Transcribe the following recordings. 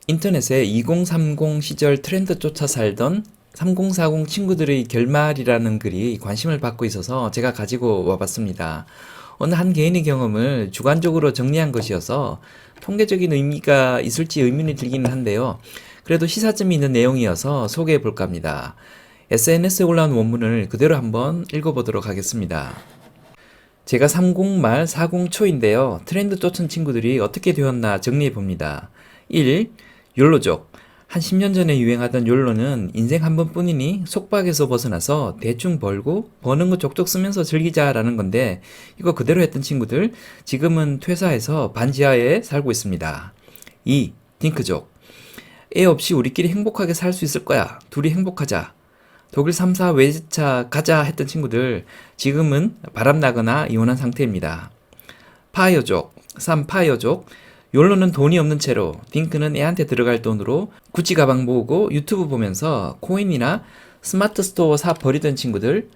인터넷에 2030 시절 트렌드 쫓아 살던 3040 친구들의 결말이라는 글이 관심을 받고 있어서 제가 가지고 와봤습니다. 어느 한 개인의 경험을 주관적으로 정리한 것이어서 통계적인 의미가 있을지 의문이 들기는 한데요. 그래도 시사점이 있는 내용이어서 소개해 볼까 합니다. SNS에 올라온 원문을 그대로 한번 읽어보도록 하겠습니다. 제가 30 말 40 초인데요. 트렌드 쫓은 친구들이 어떻게 되었나 정리해 봅니다. 1. 욜로족. 한 10년 전에 유행하던 욜로는 인생 한 번뿐이니 속박에서 벗어나서 대충 벌고 버는 거 족족 쓰면서 즐기자라는 건데 이거 그대로 했던 친구들 지금은 퇴사해서 반지하에 살고 있습니다. 2. 딩크족. 애 없이 우리끼리 행복하게 살 수 있을 거야. 둘이 행복하자. 독일 3사 외제차 가자 했던 친구들 지금은 바람나거나 이혼한 상태입니다. 파이어족. 3. 파이어족. 욜로는 돈이 없는 채로 딩크는 애한테 들어갈 돈으로 구찌 가방 모으고 유튜브 보면서 코인이나 스마트 스토어 사 버리던 친구들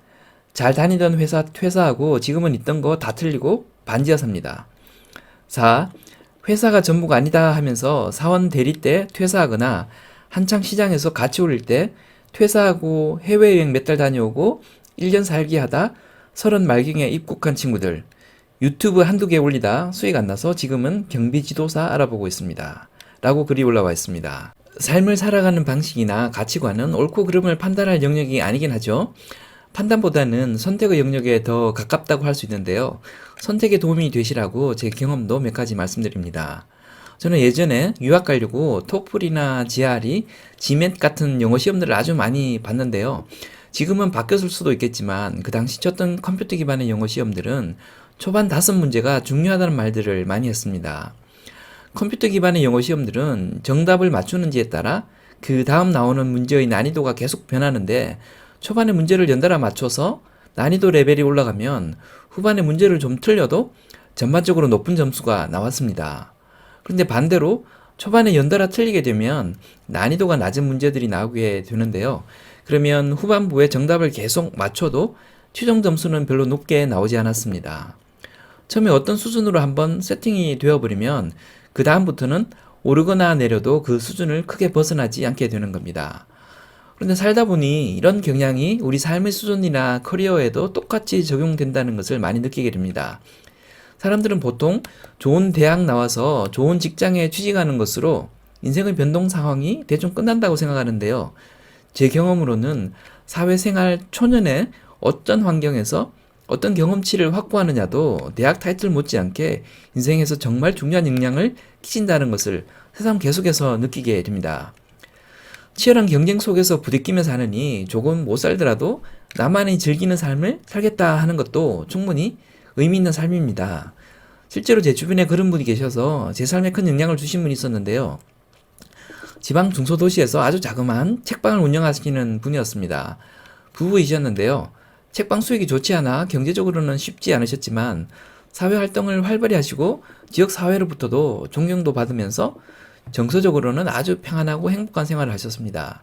잘 다니던 회사 퇴사하고 지금은 있던 거 다 틀리고 반지하 삽니다. 4. 회사가 전부가 아니다 하면서 사원 대리 때 퇴사하거나 한창 시장에서 가치 올릴 때 퇴사하고 해외여행 몇 달 다녀오고 1년 살기 하다 30 말경에 입국한 친구들 유튜브 한두 개 올리다 수익 안 나서 지금은 경비지도사 알아보고 있습니다. 라고 글이 올라와 있습니다. 삶을 살아가는 방식이나 가치관은 옳고 그름을 판단할 영역이 아니긴 하죠. 판단보다는 선택의 영역에 더 가깝다고 할 수 있는데요. 선택에 도움이 되시라고 제 경험도 몇 가지 말씀드립니다. 저는 예전에 유학 가려고 토플이나 GRE, GMAT 같은 영어 시험들을 아주 많이 봤는데요. 지금은 바뀌었을 수도 있겠지만 그 당시 쳤던 컴퓨터 기반의 영어 시험들은 초반 5문제가 중요하다는 말들을 많이 했습니다. 컴퓨터 기반의 영어 시험들은 정답을 맞추는지에 따라 그 다음 나오는 문제의 난이도가 계속 변하는데 초반에 문제를 연달아 맞춰서 난이도 레벨이 올라가면 후반에 문제를 좀 틀려도 전반적으로 높은 점수가 나왔습니다. 그런데 반대로 초반에 연달아 틀리게 되면 난이도가 낮은 문제들이 나오게 되는데요. 그러면 후반부에 정답을 계속 맞춰도 최종 점수는 별로 높게 나오지 않았습니다. 처음에 어떤 수준으로 한번 세팅이 되어버리면 그 다음부터는 오르거나 내려도 그 수준을 크게 벗어나지 않게 되는 겁니다. 그런데 살다 보니 이런 경향이 우리 삶의 수준이나 커리어에도 똑같이 적용된다는 것을 많이 느끼게 됩니다. 사람들은 보통 좋은 대학 나와서 좋은 직장에 취직하는 것으로 인생의 변동 상황이 대충 끝난다고 생각하는데요. 제 경험으로는 사회생활 초년에 어떤 환경에서 어떤 경험치를 확보하느냐도 대학 타이틀 못지않게 인생에서 정말 중요한 영향을 끼친다는 것을 새삼 계속해서 느끼게 됩니다. 치열한 경쟁 속에서 부대끼며 사느니 조금 못 살더라도 나만이 즐기는 삶을 살겠다 하는 것도 충분히 의미 있는 삶입니다. 실제로 제 주변에 그런 분이 계셔서 제 삶에 큰 영향을 주신 분이 있었는데요. 지방 중소도시에서 아주 자그마한 책방을 운영하시는 분이었습니다. 부부이셨는데요. 책방 수익이 좋지 않아 경제적으로는 쉽지 않으셨지만 사회활동을 활발히 하시고 지역사회로부터도 존경도 받으면서 정서적으로는 아주 평안하고 행복한 생활을 하셨습니다.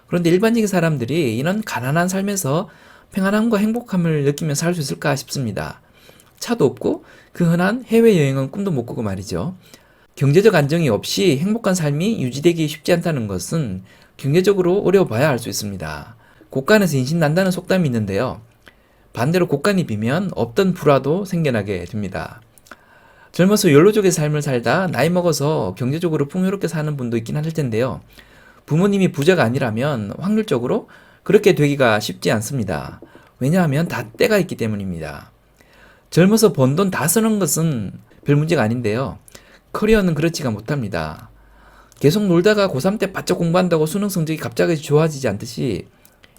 그런데 일반적인 사람들이 이런 가난한 삶에서 평안함과 행복함을 느끼며 살 수 있을까 싶습니다. 차도 없고 그 흔한 해외여행은 꿈도 못 꾸고 말이죠. 경제적 안정이 없이 행복한 삶이 유지되기 쉽지 않다는 것은 경제적으로 어려워봐야 알 수 있습니다. 곳간에서 인신난다는 속담이 있는데요. 반대로 곳간이 비면 없던 불화도 생겨나게 됩니다. 젊어서 욜로족의 삶을 살다 나이 먹어서 경제적으로 풍요롭게 사는 분도 있긴 할 텐데요. 부모님이 부자가 아니라면 확률적으로 그렇게 되기가 쉽지 않습니다. 왜냐하면 다 때가 있기 때문입니다. 젊어서 번 돈 다 쓰는 것은 별 문제가 아닌데요. 커리어는 그렇지가 못합니다. 계속 놀다가 고3 때 바짝 공부한다고 수능 성적이 갑자기 좋아지지 않듯이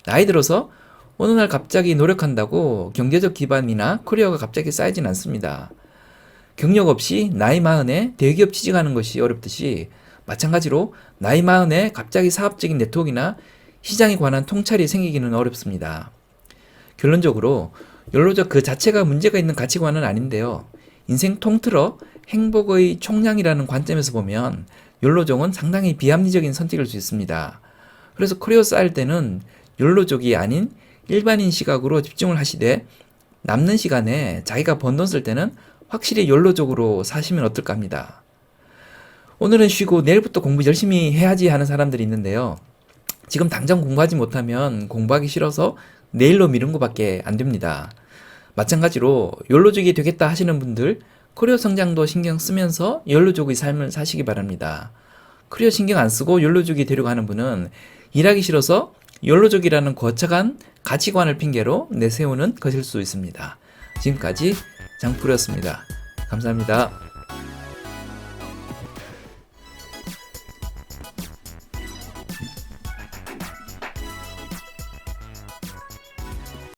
나이 들어서 어느 날 갑자기 노력한다고 경제적 기반이나 커리어가 갑자기 쌓이진 않습니다. 경력 없이 나이 마흔에 대기업 취직하는 것이 어렵듯이 마찬가지로 나이 마흔에 갑자기 사업적인 네트워크나 시장에 관한 통찰이 생기기는 어렵습니다. 결론적으로 욜로족 그 자체가 문제가 있는 가치관은 아닌데요. 인생 통틀어 행복의 총량이라는 관점에서 보면 욜로족은 상당히 비합리적인 선택일 수 있습니다. 그래서 커리어 쌓을 때는 욜로족이 아닌 일반인 시각으로 집중을 하시되 남는 시간에 자기가 번 돈 쓸 때는 확실히 욜로족으로 사시면 어떨까 합니다. 오늘은 쉬고 내일부터 공부 열심히 해야지 하는 사람들이 있는데요. 지금 당장 공부하지 못하면 공부하기 싫어서 내일로 미룬 것밖에 안 됩니다. 마찬가지로 욜로족이 되겠다 하시는 분들, 커리어 성장도 신경 쓰면서 욜로족의 삶을 사시기 바랍니다. 커리어 신경 안 쓰고 욜로족이 되려고 하는 분은 일하기 싫어서 욜로족이라는 거창한 가치관을 핑계로 내세우는 것일 수 있습니다. 지금까지 장프로였습니다. 감사합니다.